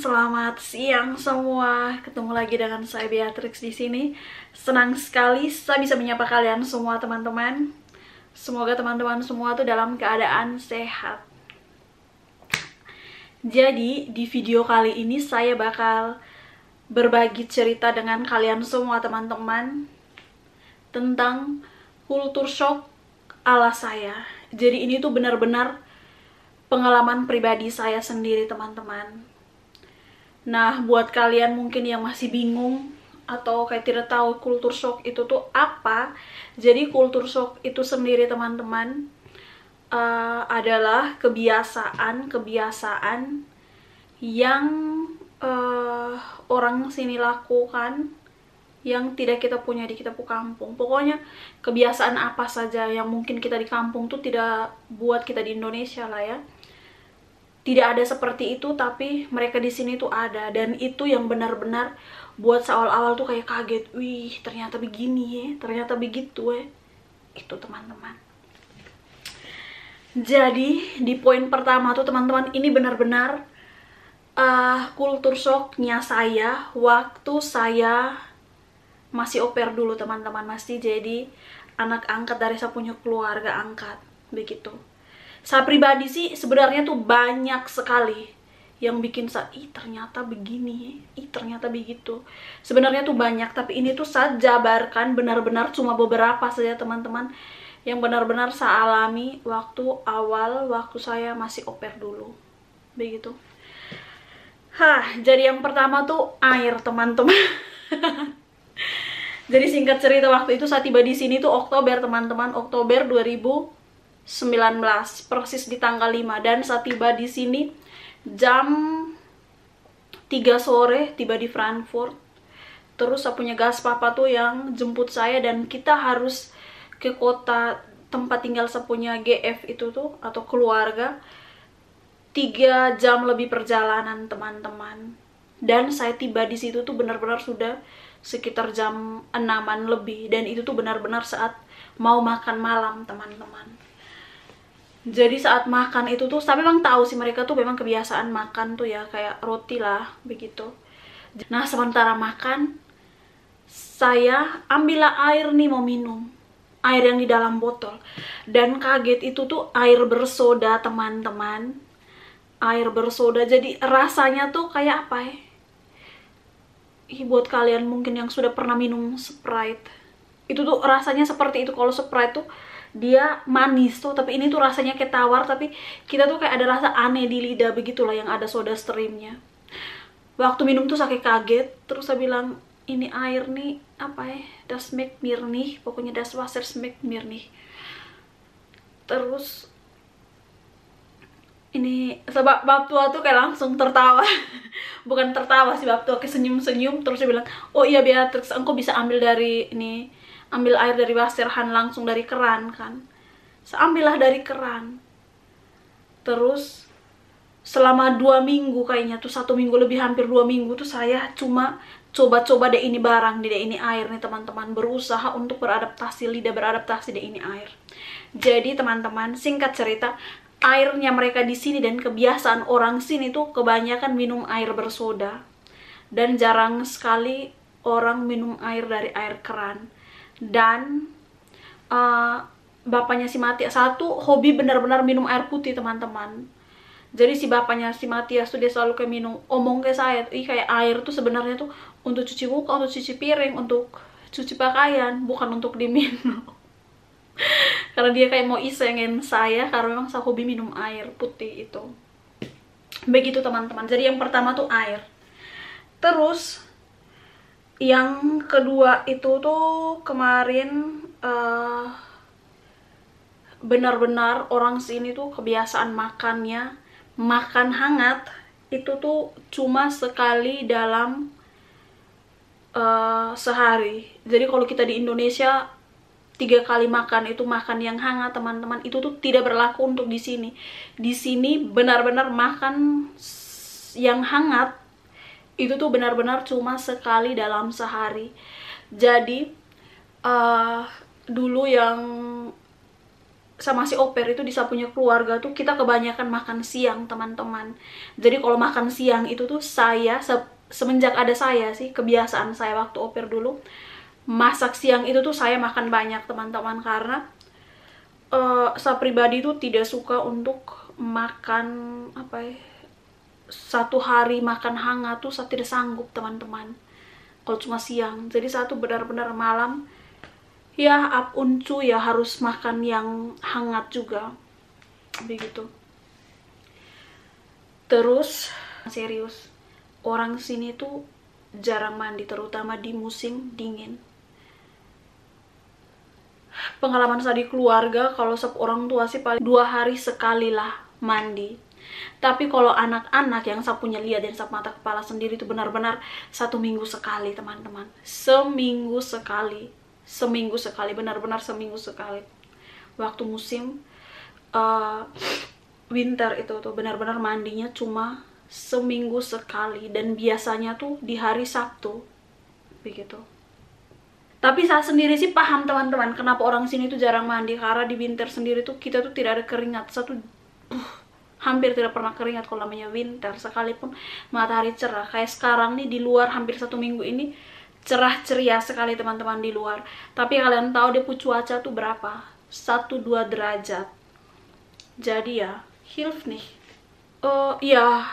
selamat siang semua. Ketemu lagi dengan saya Beatrix di sini. Senang sekali saya bisa menyapa kalian semua teman-teman. Semoga teman-teman semua tuh dalam keadaan sehat. Jadi di video kali ini saya bakal berbagi cerita dengan kalian semua teman-teman tentang kultur shock ala saya. Jadi ini tuh benar-benar pengalaman pribadi saya sendiri teman-teman. Nah, buat kalian mungkin yang masih bingung atau kayak tidak tahu kultur shock itu tuh apa, jadi kultur shock itu sendiri teman-teman adalah kebiasaan yang orang sini lakukan yang tidak kita punya di kita kampung. Pokoknya kebiasaan apa saja yang mungkin kita di kampung tuh tidak buat kita di Indonesia lah ya. Tidak ada seperti itu, tapi mereka di sini tuh ada, dan itu yang benar-benar buat seawal-awal tuh kayak kaget. Wih, ternyata begini ya, ternyata begitu ya. Itu teman-teman. Jadi di poin pertama tuh teman-teman, ini benar-benar kultur shocknya saya waktu saya masih au pair dulu teman-teman, masih jadi anak angkat dari saya punya keluarga angkat begitu. Saya pribadi sih sebenarnya tuh banyak sekali yang bikin saya, ih ternyata begini, ih ternyata begitu. Sebenarnya tuh banyak, tapi ini tuh saya jabarkan benar-benar cuma beberapa saja teman-teman yang benar-benar saya alami waktu awal, waktu saya masih au pair dulu. Begitu. Jadi yang pertama tuh air teman-teman. Jadi singkat cerita, waktu itu saya tiba di sini tuh Oktober teman-teman, Oktober 2019, persis di tanggal 5, dan saya tiba di sini jam 3 sore, tiba di Frankfurt. Terus saya punya gas papa tuh yang jemput saya, dan kita harus ke kota tempat tinggal saya punya GF itu tuh, atau keluarga, 3 jam lebih perjalanan teman-teman. Dan saya tiba di situ tuh benar-benar sudah sekitar jam 6-an lebih, dan itu tuh benar-benar saat mau makan malam teman-teman. Jadi saat makan itu tuh saya memang tahu sih mereka tuh memang kebiasaan makan tuh ya kayak roti lah begitu. Nah, sementara makan saya ambillah air nih mau minum, air yang di dalam botol, dan kaget itu tuh air bersoda teman-teman, air bersoda. Jadi rasanya tuh kayak apa ya? Buat kalian mungkin yang sudah pernah minum Sprite, itu tuh rasanya seperti itu. Kalau Sprite tuh dia manis tuh, tapi ini tuh rasanya kayak tawar, tapi kita tuh kayak ada rasa aneh di lidah begitulah yang ada soda streamnya. Waktu minum tuh saya kaget, terus saya bilang, ini air nih apa ya, das schmeckt mir nicht, pokoknya das Wasser schmeckt mir nicht. Terus ini sebab bab tua tuh kayak langsung tertawa. Bukan tertawa sih, bab tua kayak senyum-senyum. Terus dia bilang, oh iya Beatrix, engkau bisa ambil dari ini, ambil air dari Wasserhahn langsung dari keran kan. Saya ambillah dari keran. Terus selama 2 minggu kayaknya tuh, 1 minggu lebih, hampir 2 minggu tuh saya cuma coba-coba deh ini barang, deh ini air nih teman-teman. Berusaha untuk beradaptasi, lidah beradaptasi deh ini air. Jadi teman-teman, singkat cerita, airnya mereka di sini dan kebiasaan orang sini tuh kebanyakan minum air bersoda, dan jarang sekali orang minum air dari air keran. Dan bapaknya si Matias satu hobi benar-benar minum air putih teman-teman. Jadi si bapaknya si Matias tuh dia selalu kayak minum, omong ke saya, ih kayak air tuh sebenarnya tuh untuk cuci muka, untuk cuci piring, untuk cuci pakaian, bukan untuk diminum. Karena dia kayak mau isengin saya karena memang saya hobi minum air putih itu. Begitu teman-teman. Jadi yang pertama tuh air. Terus yang kedua itu tuh kemarin benar-benar orang sini tuh kebiasaan makannya, makan hangat itu tuh cuma sekali dalam sehari. Jadi kalau kita di Indonesia 3 kali makan itu makan yang hangat teman-teman, itu tuh tidak berlaku untuk di sini. Di sini benar-benar makan yang hangat itu tuh benar-benar cuma sekali dalam sehari. Jadi dulu yang sama si oper itu di punya keluarga tuh kita kebanyakan makan siang teman-teman. Jadi kalau makan siang itu tuh saya semenjak ada saya sih, kebiasaan saya waktu oper dulu, masak siang itu tuh saya makan banyak teman-teman, karena saya pribadi tuh tidak suka untuk makan apa ya, satu hari makan hangat tuh saya tidak sanggup teman-teman kalau cuma siang. Jadi saya tuh benar-benar malam ya up uncu ya harus makan yang hangat juga begitu. Terus serius, orang sini tuh jarang mandi, terutama di musim dingin. Pengalaman saya di keluarga, kalau orang tua sih paling 2 hari sekali lah mandi. Tapi kalau anak-anak yang saya punya lihat dan saya mata kepala sendiri itu benar-benar 1 minggu sekali teman-teman. Seminggu sekali, benar-benar seminggu sekali. Waktu musim winter itu tuh benar-benar mandinya cuma seminggu sekali, dan biasanya tuh di hari Sabtu begitu. Tapi saya sendiri sih paham teman-teman kenapa orang sini tuh jarang mandi, karena di winter sendiri tuh kita tuh tidak ada keringat. Satu hampir tidak pernah keringat kalau namanya winter, sekalipun matahari cerah. Kayak sekarang nih di luar hampir 1 minggu ini cerah ceria sekali teman-teman di luar. Tapi kalian tahu dia cuaca tuh berapa? 1-2 derajat. Jadi ya hilf nih. Ya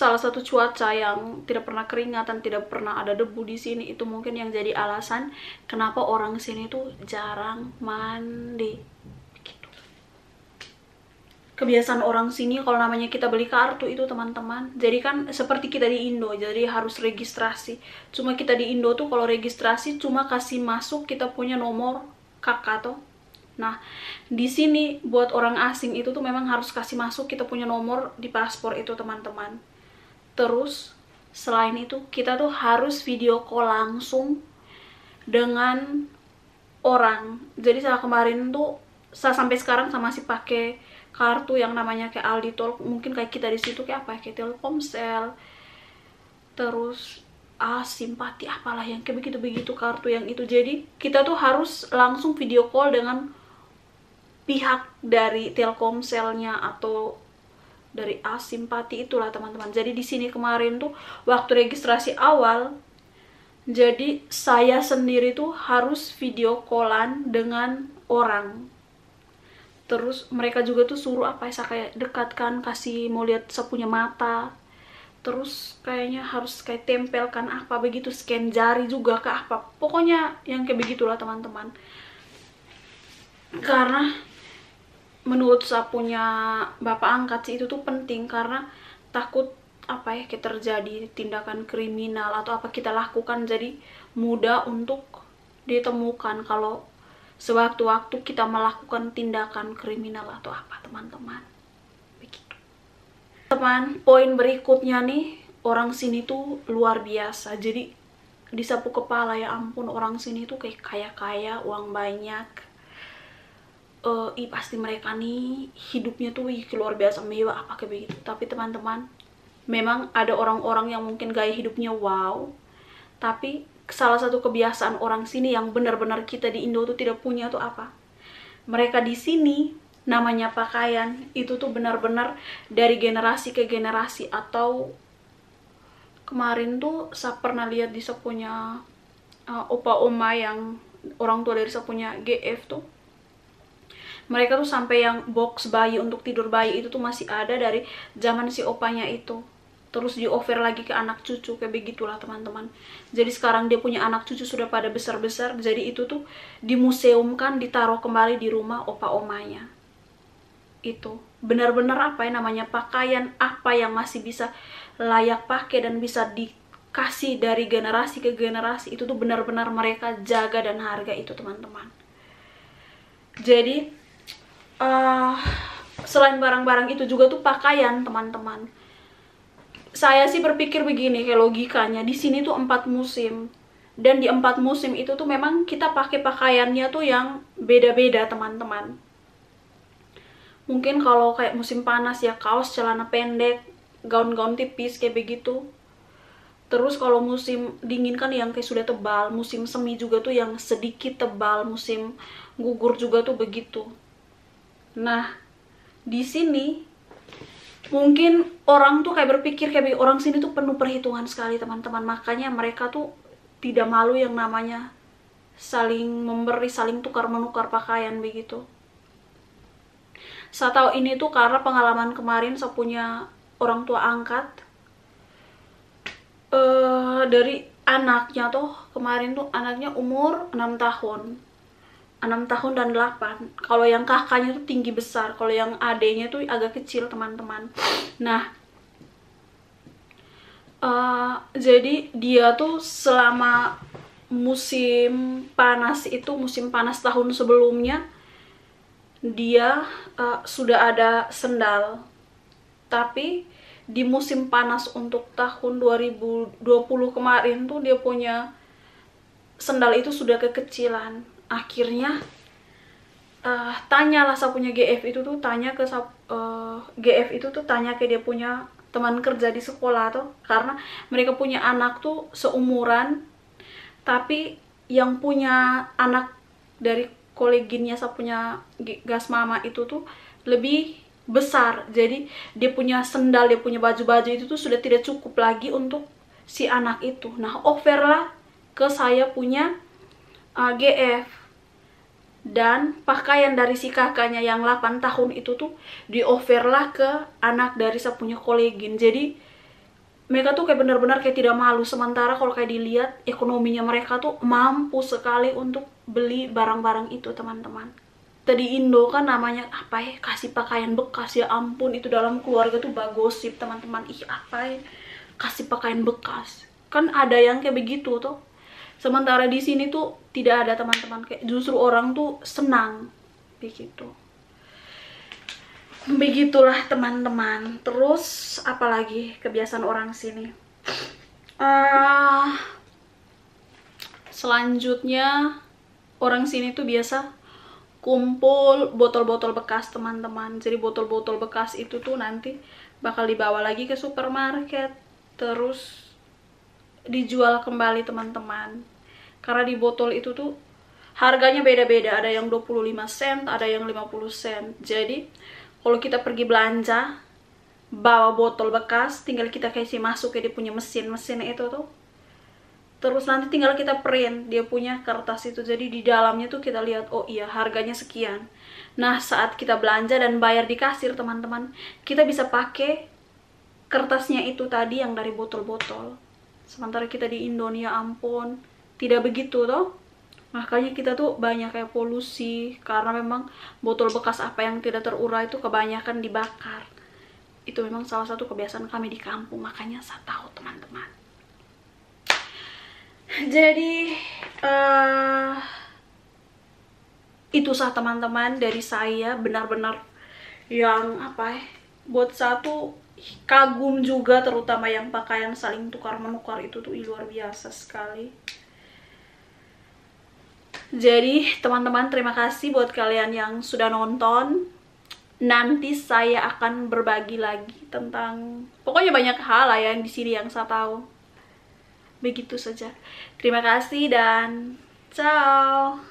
salah satu cuaca yang tidak pernah keringatan, tidak pernah ada debu di sini, itu mungkin yang jadi alasan kenapa orang sini tuh jarang mandi. Kebiasaan orang sini kalau namanya kita beli kartu itu teman-teman, jadi kan seperti kita di Indo, jadi harus registrasi. Cuma kita di Indo tuh kalau registrasi cuma kasih masuk kita punya nomor kakak tuh. Nah di sini buat orang asing itu tuh memang harus kasih masuk kita punya nomor di paspor itu teman-teman. Terus selain itu kita tuh harus video call langsung dengan orang. Jadi saya kemarin tuh, saya sampai sekarang saya masih pakai kartu yang namanya kayak Aldi Talk, mungkin kayak kita di situ kayak apa, kayak Telkomsel, terus Simpati, apalah yang kayak begitu-begitu kartu yang itu. Jadi kita tuh harus langsung video call dengan pihak dari Telkomselnya atau dari Simpati itulah teman-teman. Jadi di sini kemarin tuh waktu registrasi awal, jadi saya sendiri tuh harus video callan dengan orang. Terus mereka juga tuh suruh apa ya, saya kayak dekatkan, kasih mau lihat saya punya mata. Terus kayaknya harus kayak tempelkan apa begitu, scan jari juga ke apa. Pokoknya yang kayak begitulah teman-teman. Karena menurut saya punya bapak angkat sih itu tuh penting, karena takut apa ya, kayak terjadi tindakan kriminal atau apa kita lakukan, jadi mudah untuk ditemukan kalau sewaktu-waktu kita melakukan tindakan kriminal atau apa teman-teman. Begitu. Teman, poin berikutnya nih, orang sini tuh luar biasa. Jadi disapu kepala, ya ampun, orang sini tuh kayak kaya-kaya, uang banyak. Pasti mereka nih hidupnya tuh luar biasa mewah apa kayak begitu. Tapi teman-teman, memang ada orang-orang yang mungkin gaya hidupnya wow, tapi salah satu kebiasaan orang sini yang benar-benar kita di Indo tuh tidak punya tuh apa? Mereka di sini namanya pakaian itu tuh benar-benar dari generasi ke generasi. Atau kemarin tuh saya pernah lihat di punya opa oma yang orang tua dari saya punya GF tuh, mereka tuh sampai yang box bayi untuk tidur bayi itu tuh masih ada dari zaman si opanya itu. Terus di offer lagi ke anak cucu, kayak begitulah teman-teman. Jadi sekarang dia punya anak cucu sudah pada besar-besar, jadi itu tuh dimuseumkan, ditaruh kembali di rumah opa omanya. Itu benar-benar apa ya namanya, pakaian apa yang masih bisa layak pakai dan bisa dikasih dari generasi ke generasi, itu tuh benar-benar mereka jaga dan harga itu teman-teman. Jadi selain barang-barang itu juga tuh pakaian teman-teman. Saya sih berpikir begini, kayak logikanya di sini tuh 4 musim, dan di 4 musim itu tuh memang kita pakai pakaiannya tuh yang beda-beda teman-teman. Mungkin kalau kayak musim panas ya kaos, celana pendek, gaun-gaun tipis kayak begitu. Terus kalau musim dingin kan yang kayak sudah tebal, musim semi juga tuh yang sedikit tebal, musim gugur juga tuh begitu. Nah, di sini mungkin orang tuh kayak berpikir kayak orang sini tuh penuh perhitungan sekali teman-teman, makanya mereka tuh tidak malu yang namanya saling memberi, saling tukar menukar pakaian begitu. Saya tahu ini tuh karena pengalaman kemarin saya punya orang tua angkat dari anaknya tuh, kemarin tuh anaknya umur 6 tahun. 6 tahun dan 8. Kalau yang kakaknya tuh tinggi besar, kalau yang adenya tuh agak kecil teman-teman. Nah, jadi dia tuh selama musim panas itu, musim panas tahun sebelumnya, dia sudah ada sendal. Tapi di musim panas untuk tahun 2020 kemarin tuh dia punya sendal itu sudah kekecilan. Akhirnya tanyalah saya punya GF itu tuh tanya ke GF itu tuh tanya ke dia punya teman kerja di sekolah tuh, karena mereka punya anak tuh seumuran, tapi yang punya anak dari koleginnya saya punya gas mama itu tuh lebih besar, jadi dia punya sendal, dia punya baju-baju itu tuh sudah tidak cukup lagi untuk si anak itu. Nah, offerlah ke saya punya GF, dan pakaian dari si kakaknya yang 8 tahun itu tuh di offerlah ke anak dari saya punya kolegin. Jadi mereka tuh kayak benar-benar kayak tidak malu, sementara kalau kayak dilihat ekonominya mereka tuh mampu sekali untuk beli barang-barang itu teman-teman. Tadi Indo kan namanya apa ya, kasih pakaian bekas, ya ampun itu dalam keluarga tuh bagosip teman-teman. Ih apa ya, kasih pakaian bekas, kan ada yang kayak begitu tuh. Sementara di sini tuh tidak ada teman-teman, kayak justru orang tuh senang begitu. Begitulah teman-teman. Terus apalagi kebiasaan orang sini, selanjutnya orang sini tuh biasa kumpul botol-botol bekas teman-teman. Jadi botol-botol bekas itu tuh nanti bakal dibawa lagi ke supermarket, terus dijual kembali teman-teman. Karena di botol itu tuh harganya beda-beda, ada yang 25 sen, ada yang 50 sen. Jadi kalau kita pergi belanja bawa botol bekas, tinggal kita kasih masuk ke dia punya mesin itu tuh, terus nanti tinggal kita print dia punya kertas itu. Jadi di dalamnya tuh kita lihat, oh iya harganya sekian. Nah, saat kita belanja dan bayar di kasir teman-teman, kita bisa pakai kertasnya itu tadi yang dari botol-botol. Sementara kita di Indonesia, ampun, tidak begitu toh. Makanya kita tuh banyak kayak polusi, karena memang botol bekas apa yang tidak terurai itu kebanyakan dibakar. Itu memang salah satu kebiasaan kami di kampung, makanya saya tahu teman-teman. Jadi itu sah teman-teman dari saya, benar-benar yang apa ya, buat satu kagum juga, terutama yang pakaian saling tukar menukar itu tuh luar biasa sekali. Jadi teman-teman, terima kasih buat kalian yang sudah nonton. Nanti saya akan berbagi lagi tentang pokoknya banyak hal lah yang di sini yang saya tahu. Begitu saja. Terima kasih dan ciao.